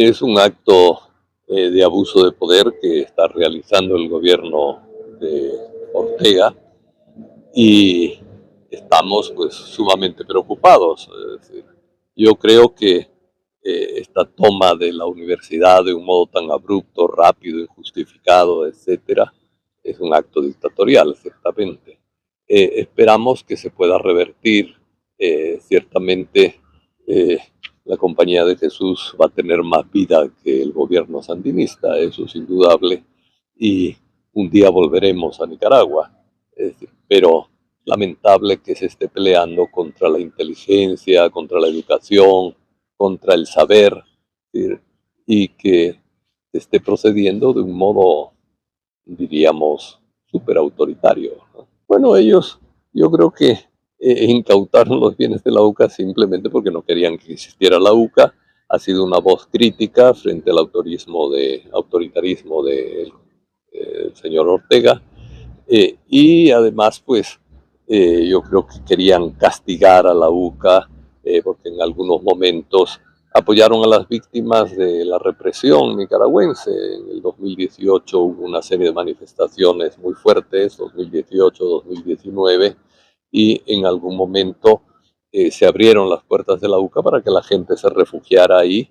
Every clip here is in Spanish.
Es un acto de abuso de poder que está realizando el gobierno de Ortega y estamos pues sumamente preocupados. Es decir, yo creo que esta toma de la universidad de un modo tan abrupto, rápido, injustificado, etcétera, es un acto dictatorial, ciertamente. Esperamos que se pueda revertir. Ciertamente eh, la Compañía de Jesús va a tener más vida que el gobierno sandinista, eso es indudable, y un día volveremos a Nicaragua. Pero lamentable que se esté peleando contra la inteligencia, contra la educación, contra el saber, y que se esté procediendo de un modo, diríamos, súper autoritario, ¿no? Bueno, ellos, yo creo que incautaron los bienes de la UCA simplemente porque no querían que existiera la UCA. Ha sido una voz crítica frente al autoritarismo del señor Ortega. Y además, pues, yo creo que querían castigar a la UCA porque en algunos momentos apoyaron a las víctimas de la represión nicaragüense. En el 2018 hubo una serie de manifestaciones muy fuertes, 2018, 2019, y en algún momento se abrieron las puertas de la UCA para que la gente se refugiara ahí,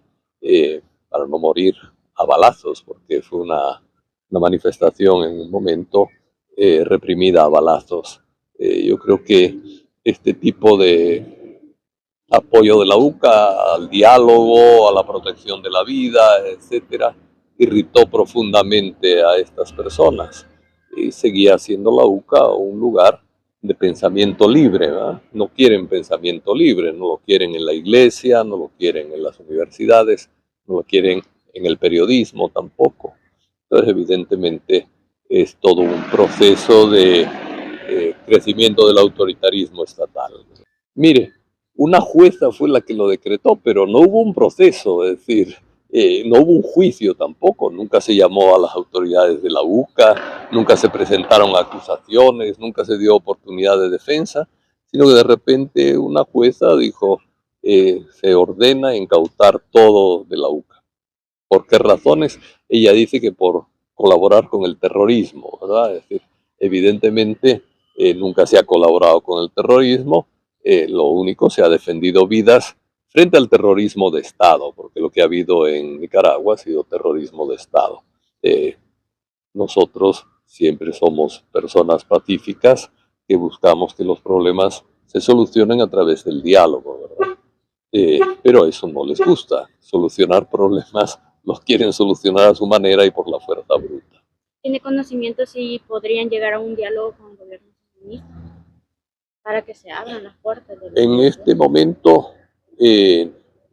para no morir a balazos, porque fue una manifestación en un momento reprimida a balazos. Yo creo que este tipo de apoyo de la UCA al diálogo, a la protección de la vida, etcétera, irritó profundamente a estas personas y seguía siendo la UCA un lugar de pensamiento libre, ¿verdad? No quieren pensamiento libre, no lo quieren en la iglesia, no lo quieren en las universidades, no lo quieren en el periodismo tampoco. Entonces, evidentemente, es todo un proceso de crecimiento del autoritarismo estatal. Mire, una jueza fue la que lo decretó, pero no hubo un proceso, es decir, no hubo un juicio tampoco, nunca se llamó a las autoridades de la UCA, nunca se presentaron acusaciones, nunca se dio oportunidad de defensa, sino que de repente una jueza dijo, se ordena incautar todo de la UCA. ¿Por qué razones? Ella dice que por colaborar con el terrorismo, ¿verdad? Es decir, evidentemente nunca se ha colaborado con el terrorismo, lo único se ha defendido vidas frente al terrorismo de Estado, porque lo que ha habido en Nicaragua ha sido terrorismo de Estado. Eh, Nosotros siempre somos personas pacíficas que buscamos que los problemas se solucionen a través del diálogo, ¿verdad? Pero eso no les gusta. Solucionar problemas los quieren solucionar a su manera y por la fuerza bruta. ¿Tiene conocimiento si podrían llegar a un diálogo con el gobierno sandinista para que se abran las puertas de la En universidad? este momento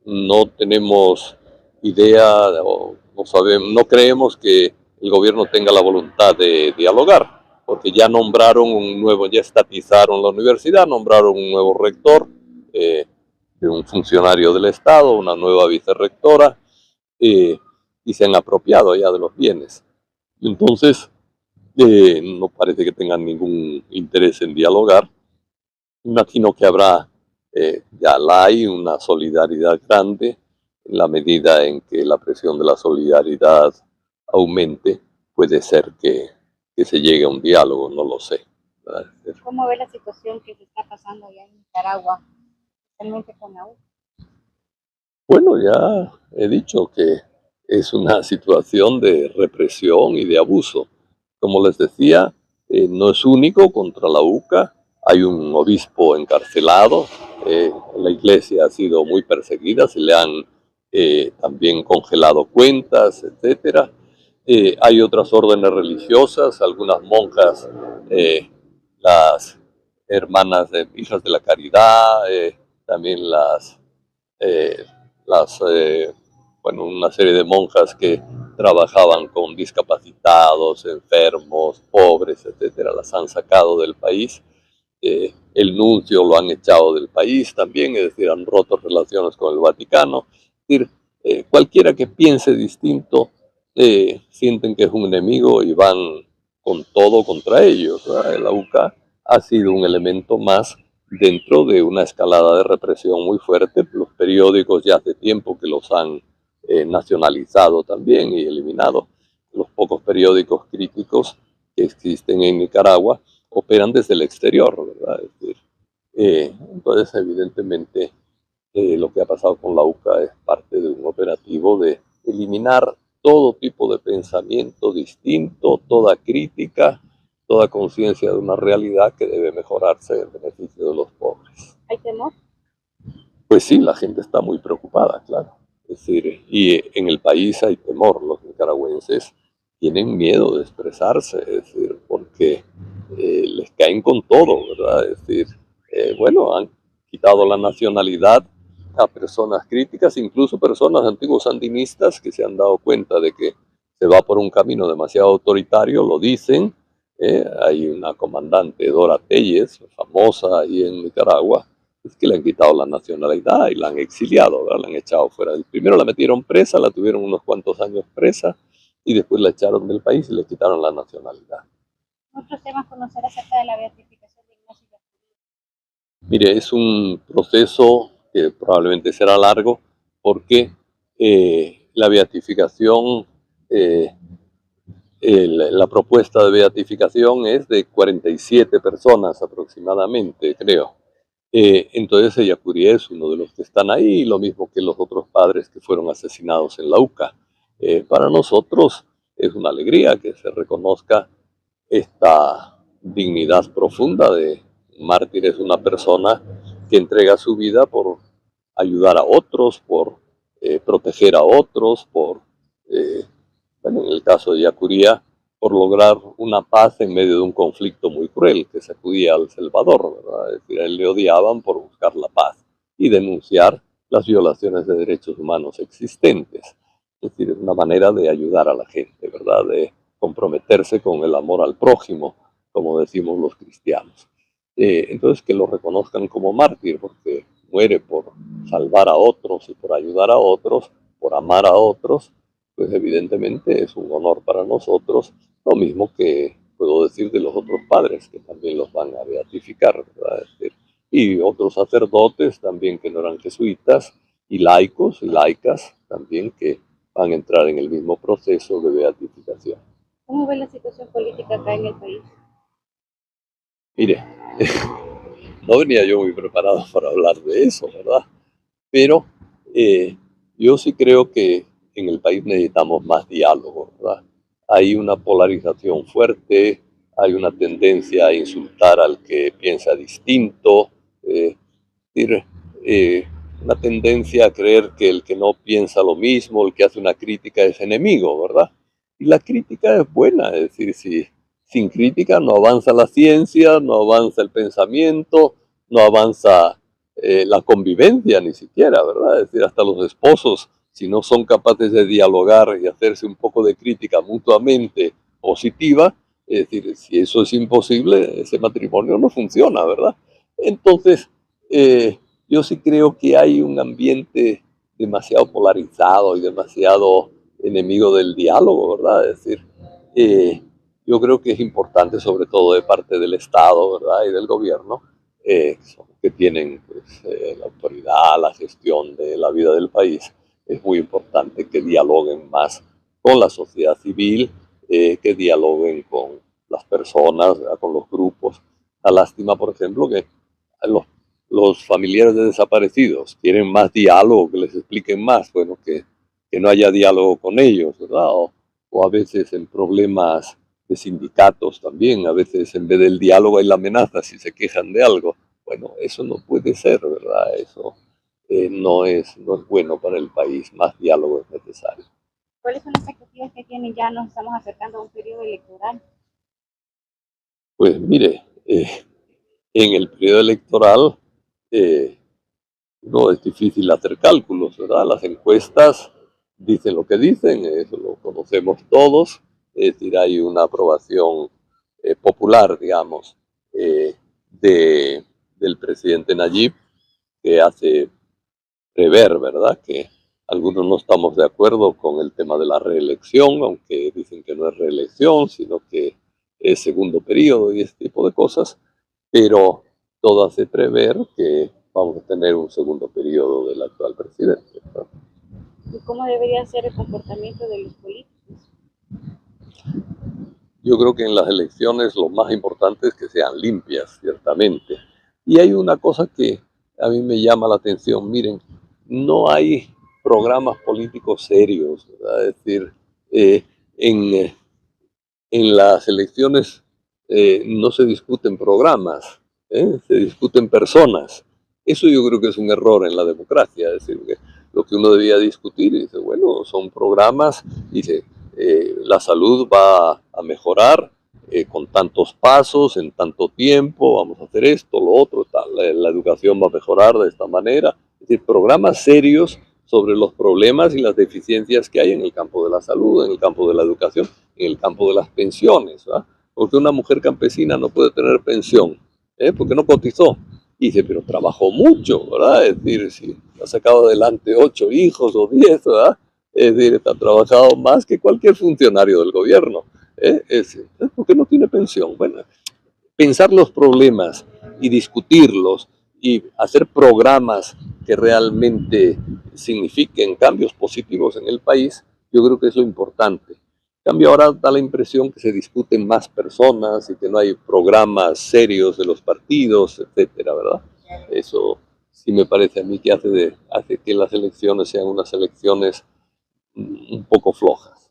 no tenemos idea o no sabemos, no creemos que el gobierno tenga la voluntad de dialogar, porque ya nombraron un nuevo, ya estatizaron la universidad, nombraron un nuevo rector, eh, un funcionario del Estado, una nueva vicerrectora, eh, y se han apropiado ya de los bienes. Entonces, no parece que tengan ningún interés en dialogar. Imagino que habrá, ya la hay, una solidaridad grande. En la medida en que la presión de la solidaridad aumente, puede ser que se llegue a un diálogo, no lo sé, ¿verdad? ¿Cómo ve la situación que se está pasando allá en Nicaragua, especialmente con la U? Bueno, ya he dicho que es una situación de represión y de abuso. Como les decía, no es único contra la UCA. Hay un obispo encarcelado. La iglesia ha sido muy perseguida. Se le han también congelado cuentas, etcétera. Hay otras órdenes religiosas, algunas monjas, las hermanas hijas de la caridad, también eh, las bueno, una serie de monjas que trabajaban con discapacitados, enfermos, pobres, etcétera, las han sacado del país. El nuncio lo han echado del país también, es decir, han roto relaciones con el Vaticano. Es decir, cualquiera que piense distinto sienten que es un enemigo y van con todo contra ellos, ¿verdad? La UCA ha sido un elemento más dentro de una escalada de represión muy fuerte. Los periódicos ya hace tiempo que los han nacionalizado también y eliminado. Los pocos periódicos críticos que existen en Nicaragua operan desde el exterior, ¿verdad? Es decir, entonces, evidentemente, lo que ha pasado con la UCA es parte de un operativo de eliminar todo tipo de pensamiento distinto, toda crítica, toda conciencia de una realidad que debe mejorarse en beneficio de los pobres. ¿Hay temor? Pues sí, la gente está muy preocupada, claro. Es decir, y en el país hay temor. Los nicaragüenses tienen miedo de expresarse, es decir, porque les caen con todo, ¿verdad? Es decir, bueno, han quitado la nacionalidad a personas críticas, incluso personas antiguos sandinistas que se han dado cuenta de que se va por un camino demasiado autoritario, lo dicen. Hay una comandante, Dora Telles, famosa ahí en Nicaragua, es que le han quitado la nacionalidad y la han exiliado, ¿verdad? La han echado fuera. Primero la metieron presa, la tuvieron unos cuantos años presa y después la echaron del país y le quitaron la nacionalidad. Otros temas conocer acerca de la beatificación de Ignacio Yarcurí. Mire, es un proceso que probablemente será largo porque la beatificación, la propuesta de beatificación es de 47 personas aproximadamente, creo. Entonces Yacurí es uno de los que están ahí, lo mismo que los otros padres que fueron asesinados en la UCA. Para nosotros es una alegría que se reconozca esta dignidad profunda de un mártir. Es una persona que entrega su vida por ayudar a otros, por proteger a otros, por, bueno, en el caso de Yacuría, por lograr una paz en medio de un conflicto muy cruel que sacudía al Salvador, ¿verdad? Es decir, a él le odiaban por buscar la paz y denunciar las violaciones de derechos humanos existentes. Es decir, es una manera de ayudar a la gente, ¿verdad? De comprometerse con el amor al prójimo, como decimos los cristianos. Entonces, que lo reconozcan como mártir, porque muere por salvar a otros y por ayudar a otros, por amar a otros, pues evidentemente es un honor para nosotros, lo mismo que puedo decir de los otros padres, que también los van a beatificar, ¿verdad? Y otros sacerdotes también que no eran jesuitas, y laicos y laicas también que van a entrar en el mismo proceso de beatificación. ¿Cómo ve la situación política acá en el país? Mire, no venía yo muy preparado para hablar de eso, ¿verdad? Pero yo sí creo que en el país necesitamos más diálogo, ¿verdad? Hay una polarización fuerte, hay una tendencia a insultar al que piensa distinto, decir, una tendencia a creer que el que no piensa lo mismo, el que hace una crítica es enemigo, ¿verdad? Y la crítica es buena, es decir, si sin crítica no avanza la ciencia, no avanza el pensamiento, no avanza la convivencia ni siquiera, ¿verdad? Es decir, hasta los esposos, si no son capaces de dialogar y hacerse un poco de crítica mutuamente positiva, es decir, si eso es imposible, ese matrimonio no funciona, ¿verdad? Entonces, yo sí creo que hay un ambiente demasiado polarizado y demasiado enemigo del diálogo, ¿verdad? Es decir, yo creo que es importante, sobre todo de parte del Estado, ¿verdad? Y del gobierno, que tienen pues, la autoridad, la gestión de la vida del país, es muy importante que dialoguen más con la sociedad civil, que dialoguen con las personas, ¿verdad? Con los grupos. La lástima, por ejemplo, que los familiares de desaparecidos quieren más diálogo, que les expliquen más, bueno, que no haya diálogo con ellos, ¿verdad? O a veces en problemas de sindicatos también, a veces en vez del diálogo hay la amenaza si se quejan de algo. Bueno, eso no puede ser, ¿verdad? Eso no es bueno para el país, más diálogo es necesario. ¿Cuáles son las expectativas que tienen? Ya nos estamos acercando a un periodo electoral. Pues mire, en el periodo electoral eh, no es difícil hacer cálculos, ¿verdad? Las encuestas dicen lo que dicen, eso lo conocemos todos, es decir, hay una aprobación popular, digamos, eh, del presidente Nayib, que hace prever, ¿verdad?, que algunos no estamos de acuerdo con el tema de la reelección, aunque dicen que no es reelección, sino que es segundo periodo y este tipo de cosas, pero todo hace prever que vamos a tener un segundo periodo del actual presidente, ¿no? ¿Y cómo debería ser el comportamiento de los políticos? Yo creo que en las elecciones lo más importante es que sean limpias, ciertamente. Y hay una cosa que a mí me llama la atención, miren, no hay programas políticos serios, ¿verdad? Es decir, eh, en, eh, en las elecciones no se discuten programas, se discuten personas. Eso yo creo que es un error en la democracia, es decir, que lo que uno debía discutir, dice, bueno, son programas, dice, la salud va a mejorar con tantos pasos, en tanto tiempo, vamos a hacer esto, lo otro, tal, la educación va a mejorar de esta manera, es decir, programas serios sobre los problemas y las deficiencias que hay en el campo de la salud, en el campo de la educación, en el campo de las pensiones, ¿verdad? Porque una mujer campesina no puede tener pensión, porque no cotizó. Y dice, pero trabajó mucho, ¿verdad? Es decir, si ha sacado adelante 8 hijos o 10, ¿verdad? Es decir, ha trabajado más que cualquier funcionario del gobierno. ¿Por qué no tiene pensión? Bueno, pensar los problemas y discutirlos y hacer programas que realmente signifiquen cambios positivos en el país, yo creo que es lo importante. En cambio, ahora da la impresión que se discuten más personas y que no hay programas serios de los partidos, etcétera, ¿verdad? Eso sí me parece a mí que hace que las elecciones sean unas elecciones un poco flojas.